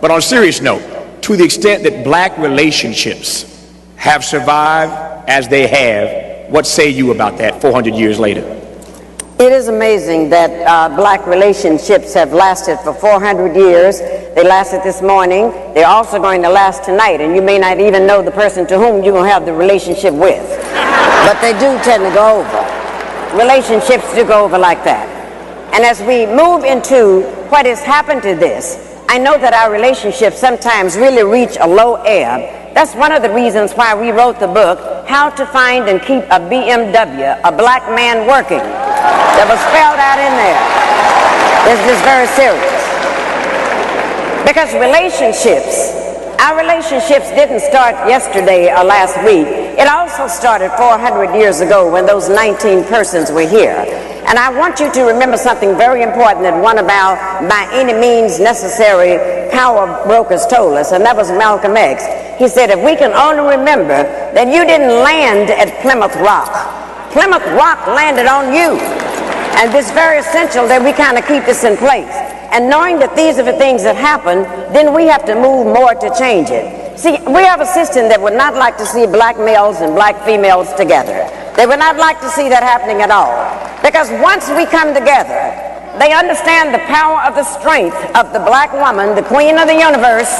But on a serious note, to the extent that black relationships have survived as they have, what say you about that 400 years later? It is amazing that black relationships have lasted for 400 years. They lasted this morning. They're also going to last tonight, and you may not even know the person to whom you're going to have the relationship with. But they do tend to go over. Relationships do go over like that. And as we move into what has happened to this, I know that our relationships sometimes really reach a low ebb. That's one of the reasons why we wrote the book, How to Find and Keep a BMW, a Black Man Working. That was spelled out in there. This is very serious. Because our relationships didn't start yesterday or last week. It also started 400 years ago when those 19 persons were here. And I want you to remember something very important that one of our by any means necessary power brokers told us, and that was Malcolm X. He said, if we can only remember that you didn't land at Plymouth Rock. Plymouth Rock landed on you. And it's very essential that we kind of keep this in place. And knowing that these are the things that happen, then we have to move more to change it. See, we have a system that would not like to see black males and black females together. They would not like to see that happening at all. Because once we come together, they understand the power of the strength of the black woman, the queen of the universe.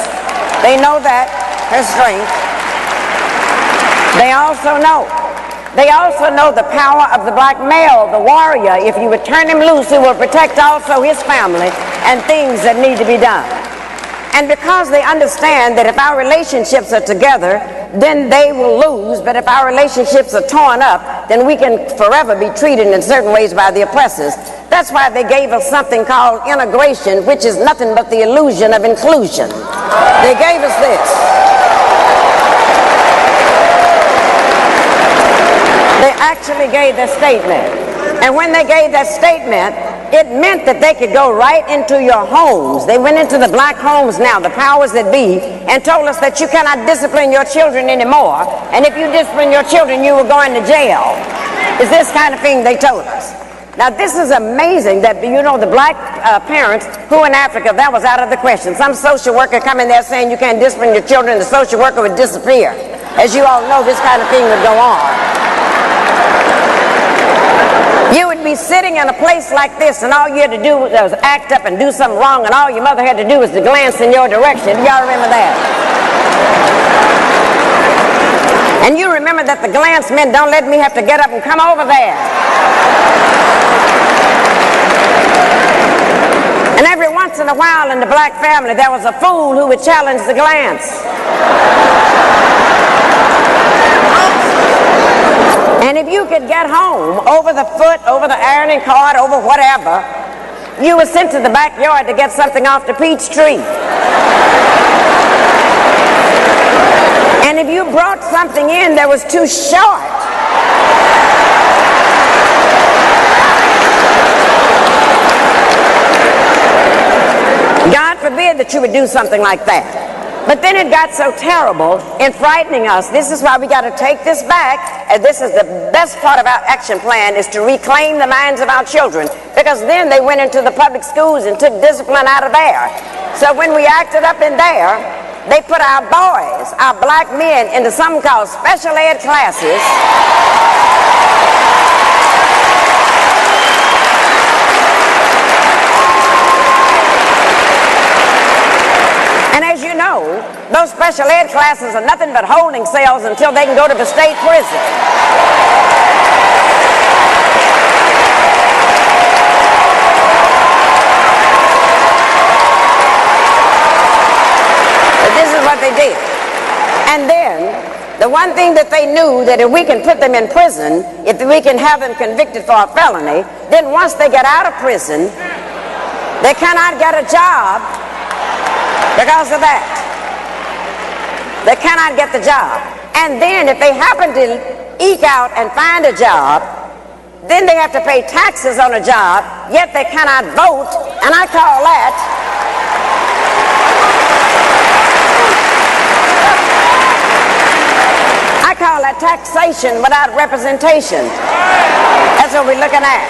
They know that, her strength. They also know the power of the black male, the warrior. If you would turn him loose, he will protect also his family and things that need to be done. And because they understand that if our relationships are together, then they will lose. But if our relationships are torn up, then we can forever be treated in certain ways by the oppressors. That's why they gave us something called integration, which is nothing but the illusion of inclusion. They gave us this. They actually gave their statement. And when they gave that statement, it meant that they could go right into your homes. They went into the black homes now, the powers that be, and told us that you cannot discipline your children anymore. And if you discipline your children, you will go into jail. It's this kind of thing they told us. Now, this is amazing that, you know, the black parents who in Africa, that was out of the question. Some social worker come in there saying you can't discipline your children, the social worker would disappear. As you all know, this kind of thing would go on. You would be sitting in a place like this, and all you had to do was act up and do something wrong, and all your mother had to do was to glance in your direction. Do y'all remember that? And you remember that the glance meant, don't let me have to get up and come over there. And every once in a while in the black family, there was a fool who would challenge the glance. And if you could get home over the foot, over the ironing cart, over whatever, you were sent to the backyard to get something off the peach tree. And if you brought something in that was too short, God forbid that you would do something like that. But then it got so terrible in frightening us. This is why we got to take this back. And this is the best part of our action plan, is to reclaim the minds of our children. Because then they went into the public schools and took discipline out of there. So when we acted up in there, they put our boys, our black men, into something called special ed classes. And as you know, those special ed classes are nothing but holding cells until they can go to the state prison. But this is what they did. And then, the one thing that they knew, that if we can put them in prison, if we can have them convicted for a felony, then once they get out of prison, they cannot get a job because of that. They cannot get the job. And then if they happen to eke out and find a job, then they have to pay taxes on a job, yet they cannot vote, and I call that taxation without representation. That's what we're looking at.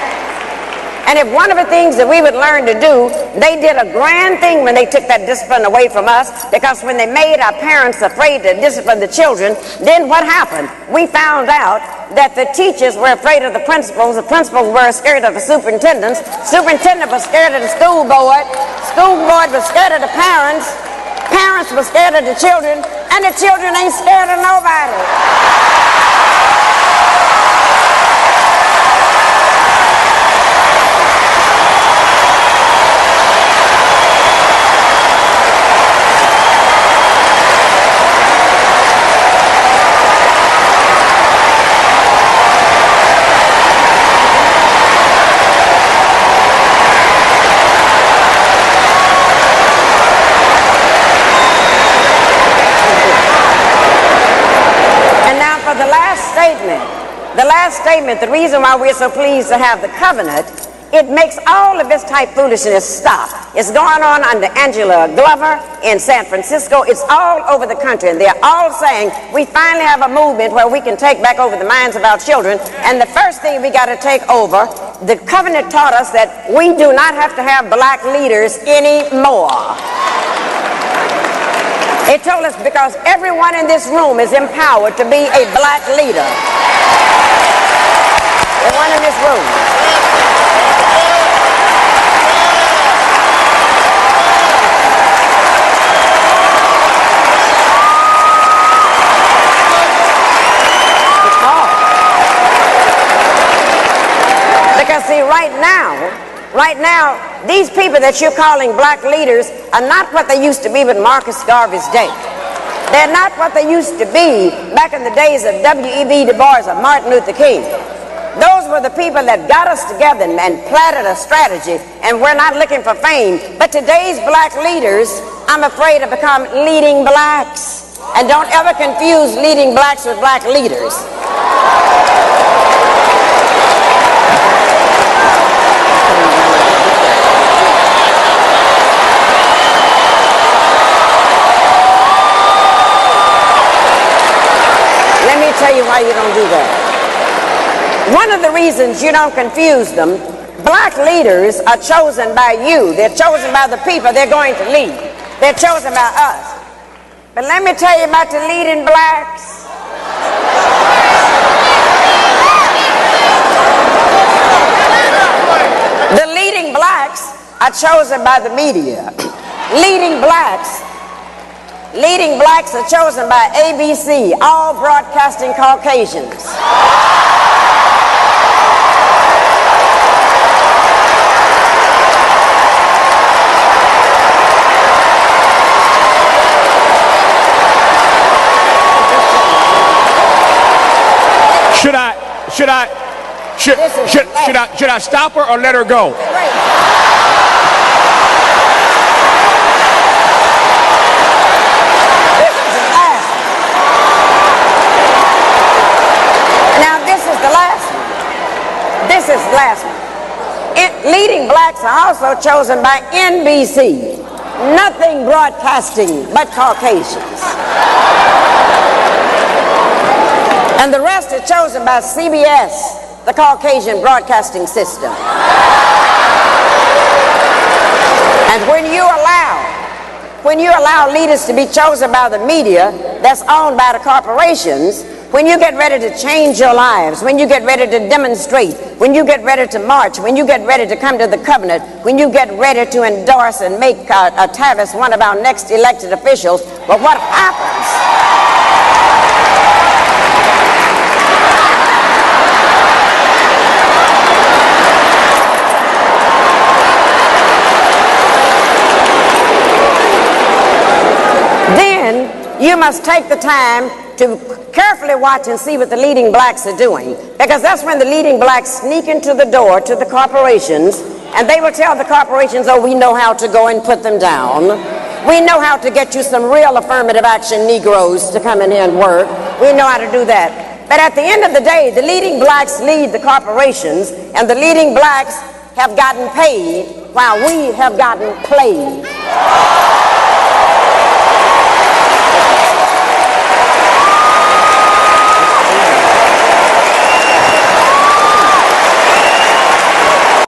And if one of the things that we would learn to do, they did a grand thing when they took that discipline away from us, because when they made our parents afraid to discipline the children, then what happened? We found out that the teachers were afraid of the principals were scared of the superintendent was scared of the school board was scared of the parents were scared of the children, and the children ain't scared of nobody. The last statement, the reason why we're so pleased to have the covenant, it makes all of this type foolishness stop. It's going on under Angela Glover in San Francisco. It's all over the country, and they're all saying we finally have a movement where we can take back over the minds of our children. And the first thing we got to take over, the covenant taught us that we do not have to have black leaders anymore. It told us because everyone in this room is empowered to be a black leader. Everyone in this room. Because see, right now, these people that you're calling black leaders are not what they used to be with Marcus Garvey's day. They're not what they used to be back in the days of W.E.B. Du Bois or Martin Luther King. Those were the people that got us together and planted a strategy, and we're not looking for fame. But today's black leaders, I'm afraid, have become leading blacks. And don't ever confuse leading blacks with black leaders. Let me tell you why you don't do that. One of the reasons you don't confuse them, black leaders are chosen by you. They're chosen by the people they're going to lead. They're chosen by us. But let me tell you about the leading blacks. The leading blacks are chosen by the media. Leading blacks are chosen by ABC, all broadcasting Caucasians. Should I stop her or let her go? Now this is the last one. Leading blacks are also chosen by NBC. Nothing broadcasting but Caucasians. And the rest are chosen by CBS, the Caucasian broadcasting system. And when you allow leaders to be chosen by the media that's owned by the corporations, when you get ready to change your lives, when you get ready to demonstrate, when you get ready to march, when you get ready to come to the covenant, when you get ready to endorse and make Tavis one of our next elected officials, but what happens? Then you must take the time to carefully watch and see what the leading blacks are doing, because that's when the leading blacks sneak into the door to the corporations, and they will tell the corporations, oh, we know how to go and put them down. We know how to get you some real affirmative action Negroes to come in here and work. We know how to do that. But at the end of the day, the leading blacks lead the corporations, and the leading blacks have gotten paid while we have gotten played.